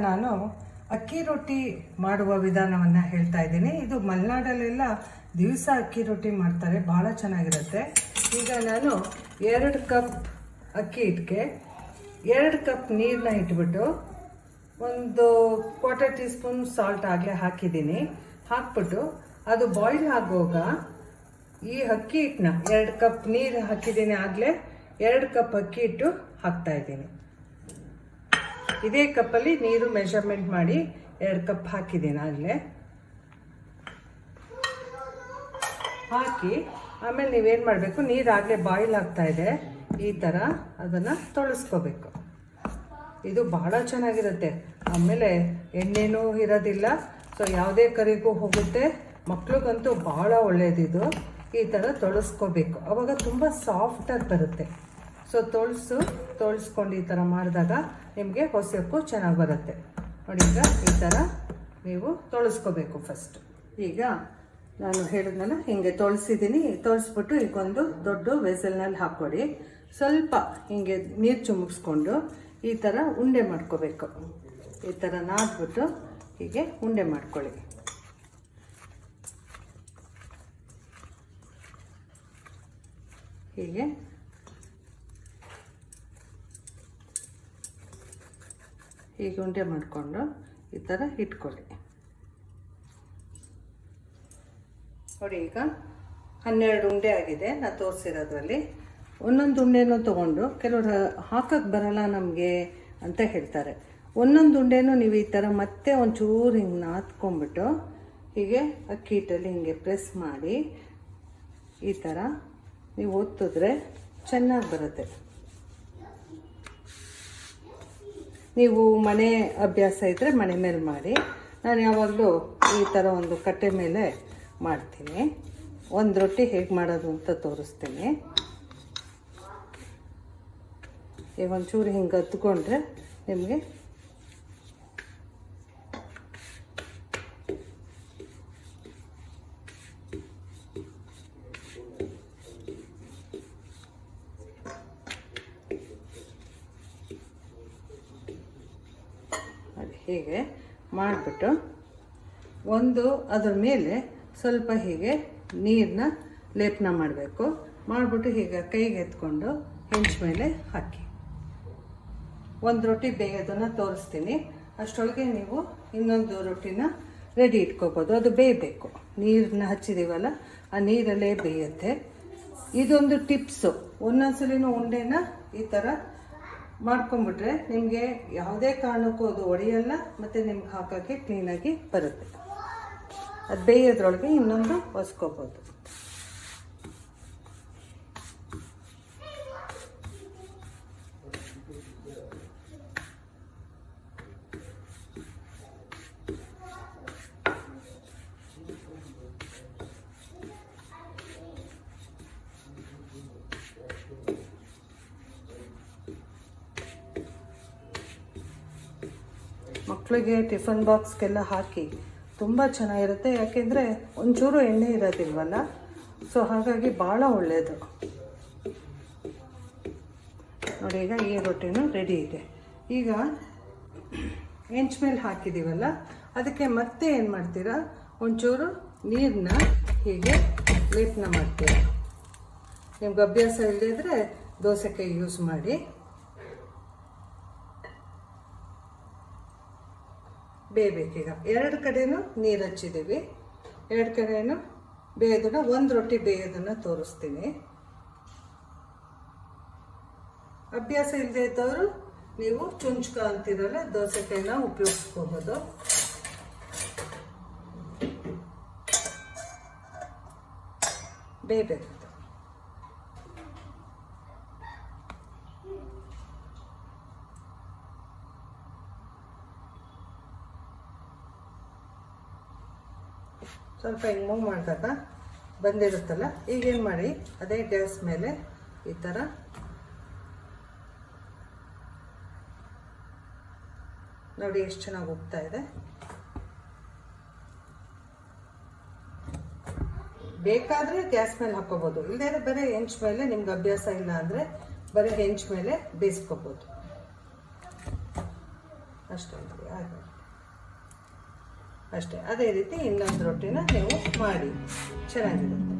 ನಾನು ಅಕ್ಕಿ ರೊಟ್ಟಿ ಮಾಡುವ ವಿಧಾನವನ್ನು ಹೇಳ್ತಾ ಇದ್ದೀನಿ. ಇದು ಮಲೆನಾಡಲ್ಲೆಲ್ಲ ದಿವಸ ಅಕ್ಕಿ ರೊಟ್ಟಿ ಮಾಡ್ತಾರೆ, ಭಾಳ ಚೆನ್ನಾಗಿರುತ್ತೆ. ಈಗ ನಾನು 2 ಕಪ್ ಅಕ್ಕಿ ಹಿಟ್ಟಿಗೆ 2 ಕಪ್ ನೀರನ್ನ ಇಟ್ಬಿಟ್ಟು 1/4 ಟೀ ಸ್ಪೂನ್ ಸಾಲ್ಟ್ ಆಗಲೇ ಹಾಕಿದ್ದೀನಿ. ಹಾಕ್ಬಿಟ್ಟು ಅದು ಬಾಯ್ಲ್ ಆಗುವಾಗ ಈ ಅಕ್ಕಿ ಹಿಟ್ಟನ್ನ 2 ಕಪ್ ನೀರು ಹಾಕಿದ್ದೀನಿ, ಆಗಲೇ 2 ಕಪ್ ಅಕ್ಕಿ ಹಿಟ್ಟು ಹಾಕ್ತಾಯಿದ್ದೀನಿ. ಇದೇ ಕಪ್ಪಲ್ಲಿ ನೀರು ಮೆಷರ್ಮೆಂಟ್ ಮಾಡಿ 2 ಕಪ್ ಹಾಕಿದ್ದೀನಿ ಆಗಲೇ. ಹಾಕಿ ಆಮೇಲೆ ನೀವೇನು ಮಾಡಬೇಕು, ನೀರು ಆಗಲೇ ಬಾಯ್ಲ್ ಆಗ್ತಾಯಿದೆ, ಈ ಥರ ಅದನ್ನು ತೊಳಸ್ಕೋಬೇಕು. ಇದು ಭಾಳ ಚೆನ್ನಾಗಿರುತ್ತೆ. ಆಮೇಲೆ ಎಣ್ಣೆನೂ ಇರೋದಿಲ್ಲ, ಸೊ ಯಾವುದೇ ಕರಿಗೂ ಹೋಗುತ್ತೆ. ಮಕ್ಳಿಗಂತೂ ಭಾಳ ಒಳ್ಳೆಯದಿದು. ಈ ಥರ ತೊಳಸ್ಕೋಬೇಕು, ಆವಾಗ ತುಂಬ ಸಾಫ್ಟಾಗಿ ಬರುತ್ತೆ. ಸೊ ತೊಳಸ್ಕೊಂಡು ಈ ಥರ ಮಾಡಿದಾಗ ನಿಮಗೆ ಹೊಸಕ್ಕೂ ಚೆನ್ನಾಗಿ ಬರುತ್ತೆ ನೋಡಿ. ಈಗ ಈ ಥರ ನೀವು ತೊಳಸ್ಕೋಬೇಕು ಫಸ್ಟ್. ಈಗ ನಾನು ಹೇಳಿದ್ನಲ್ಲ, ಹಿಂಗೆ ತೊಳಸಿದ್ದೀನಿ. ತೊಳಸ್ಬಿಟ್ಟು ಈಗೊಂದು ದೊಡ್ಡ ವೆಸಲ್ನಲ್ಲಿ ಹಾಕ್ಕೊಡಿ. ಸ್ವಲ್ಪ ಹಿಂಗೆ ನೀರು ಚುಮುಕ್ಸ್ಕೊಂಡು ಈ ಥರ ಉಂಡೆ ಮಾಡ್ಕೋಬೇಕು. ಈ ಥರ ನಾದ್ಬಿಟ್ಟು ಹೀಗೆ ಉಂಡೆ ಮಾಡ್ಕೊಳ್ಳಿ. ಹೀಗೆ ಉಂಡೆ ಮಾಡಿಕೊಂಡು ಈ ಥರ ಇಟ್ಕೊಳ್ಳಿ ನೋಡಿ. ಈಗ 12 ಉಂಡೆ ಆಗಿದೆ ನಾನು ತೋರಿಸಿರೋದ್ರಲ್ಲಿ. ಒಂದೊಂದು ಉಂಡೆನೂ ತೊಗೊಂಡು, ಕೆಲವರು ಹಾಕಕ್ಕೆ ಬರಲ್ಲ ನಮಗೆ ಅಂತ ಹೇಳ್ತಾರೆ. ಒಂದೊಂದು ಉಂಡೆನೂ ನೀವು ಈ ಥರ ಮತ್ತೆ ಒಂಚೂರು ಹಿಂಗೆ ನಾದ್ಕೊಂಬಿಟ್ಟು ಹೀಗೆ ಅಕ್ಕಿ ಹಿಟ್ಟಲ್ಲಿ ಹಿಂಗೆ ಪ್ರೆಸ್ ಮಾಡಿ ಈ ಥರ ನೀವು ಒತ್ತಿದ್ರೆ ಚೆನ್ನಾಗಿ ಬರುತ್ತೆ. ನೀವು ಮನೆ ಅಭ್ಯಾಸ ಇದ್ದರೆ ಮನೆ ಮೇಲೆ ಮಾಡಿ. ನಾನು ಯಾವಾಗಲೂ ಈ ಥರ ಒಂದು ಕಟ್ಟೆ ಮೇಲೆ ಮಾಡ್ತೀನಿ. ಒಂದು ರೊಟ್ಟಿ ಹೇಗೆ ಮಾಡೋದು ಅಂತ ತೋರಿಸ್ತೀನಿ. ಈಗ ಒಂಚೂರು ಹಿಂಗೆ ಹತ್ಕೊಂಡ್ರೆ ನಿಮಗೆ ಹೀಗೆ ಮಾಡಿಬಿಟ್ಟು ಅದ್ರ ಮೇಲೆ ಸ್ವಲ್ಪ ಹೀಗೆ ನೀರನ್ನ ಲೇಪನ ಮಾಡಬೇಕು. ಮಾಡಿಬಿಟ್ಟು ಹೀಗೆ ಕೈಗೆ ಎತ್ಕೊಂಡು ಹೆಂಚು ಮೇಲೆ ಹಾಕಿ. ಒಂದು ರೊಟ್ಟಿ ಬೇಯೋದನ್ನು ತೋರಿಸ್ತೀನಿ. ಅಷ್ಟರೊಳಗೆ ನೀವು ಇನ್ನೊಂದು ರೊಟ್ಟಿನ ರೆಡಿ ಇಟ್ಕೋಬೋದು. ಅದು ಬೇಯಬೇಕು, ನೀರನ್ನ ಹಚ್ಚಿದ್ದೀವಲ್ಲ ಆ ನೀರಲ್ಲೇ ಬೇಯುತ್ತೆ. ಇದೊಂದು ಟಿಪ್ಸು. ಒಂದೊಂದ್ಸಲಿನೂ ಉಂಡೆನ ಈ ಥರ ಮಾಡ್ಕೊಂಬಿಟ್ರೆ ನಿಮಗೆ ಯಾವುದೇ ಕಾರಣಕ್ಕೂ ಅದು ಒಡೆಯಲ್ಲ, ಮತ್ತು ನಿಮ್ಗೆ ಹಾಕೋಕ್ಕೆ ಕ್ಲೀನಾಗಿ ಬರುತ್ತೆ. ಅದು ಬೇಯೋದ್ರೊಳಗೆ ಇನ್ನೊಂದು ಹೊಸ್ಕೋಬೋದು. ಮಕ್ಕಳಿಗೆ ಟಿಫನ್ ಬಾಕ್ಸ್ಗೆಲ್ಲ ಹಾಕಿ ತುಂಬ ಚೆನ್ನಾಗಿರುತ್ತೆ. ಯಾಕೆಂದರೆ ಒಂಚೂರು ಎಣ್ಣೆ ಇರೋದಿಲ್ವಲ್ಲ, ಸೊ ಹಾಗಾಗಿ ಭಾಳ ಒಳ್ಳೆಯದು ನೋಡಿ. ಈಗ ಈ ರೊಟ್ಟಿನೂ ರೆಡಿ ಇದೆ. ಈಗ ಹೆಂಚು ಮೇಲೆ ಹಾಕಿದ್ದೀವಲ್ಲ, ಅದಕ್ಕೆ ಮತ್ತೆ ಏನು ಮಾಡ್ತೀರಾ, ಒಂಚೂರು ನೀರನ್ನ ಹೀಗೆ ಲೇಪನ ಮಾಡ್ತೀರಾ. ನಿಮ್ಗೆ ಅಭ್ಯಾಸ ಇಲ್ಲದಿದ್ದರೆ ದೋಸೆಕಾಯಿ ಯೂಸ್ ಮಾಡಿ. ಬೇಯಬೇಕೀಗ. 2 ಕಡೆನೂ ನೀರು ಹಚ್ಚಿದ್ದೀವಿ. 2 ಕಡೆನೂ ಬೇಯೋದನ್ನು, ಒಂದು ರೊಟ್ಟಿ ಬೇಯೋದನ್ನು ತೋರಿಸ್ತೀನಿ. ಅಭ್ಯಾಸ ಇಲ್ಲದೆ ಇದ್ದವರು ನೀವು ಚುಂಚ್ಕ ಅಂತಿರಲ್ಲ, ದೋಸೆಕಾಯಿನ ಉಪಯೋಗಿಸ್ಕೋಬೋದು. ಬೇಯಬೇಕು. ಸ್ವಲ್ಪ ಹಿಂಗೆ ಮೂವ್ ಮಾಡಿದಾಗ ಬಂದಿರುತ್ತಲ್ಲ, ಈಗೇನು ಮಾಡಿ ಅದೇ ಗ್ಯಾಸ್ ಮೇಲೆ ಈ ಥರ ನೋಡಿ ಎಷ್ಟು ಚೆನ್ನಾಗಿ ಹೋಗ್ತಾ ಇದೆ. ಬೇಕಾದರೆ ಗ್ಯಾಸ್ ಮೇಲೆ ಹಾಕೋಬೋದು, ಇಲ್ಲದೇ ಬರೀ ಹೆಂಚು ಮೇಲೆ, ನಿಮ್ಗೆ ಅಭ್ಯಾಸ ಇಲ್ಲ ಅಂದರೆ ಬರೀ ಹೆಂಚು ಮೇಲೆ ಬೇಯಿಸ್ಕೋಬೋದು. ಅಷ್ಟೇ ನೋಡಿ ಹಾಗೆ ಅಷ್ಟೇ. ಅದೇ ರೀತಿ ಇನ್ನೊಂದು ರೊಟ್ಟಿನ ನೀವು ಮಾಡಿ ಚೆನ್ನಾಗಿರುತ್ತೆ.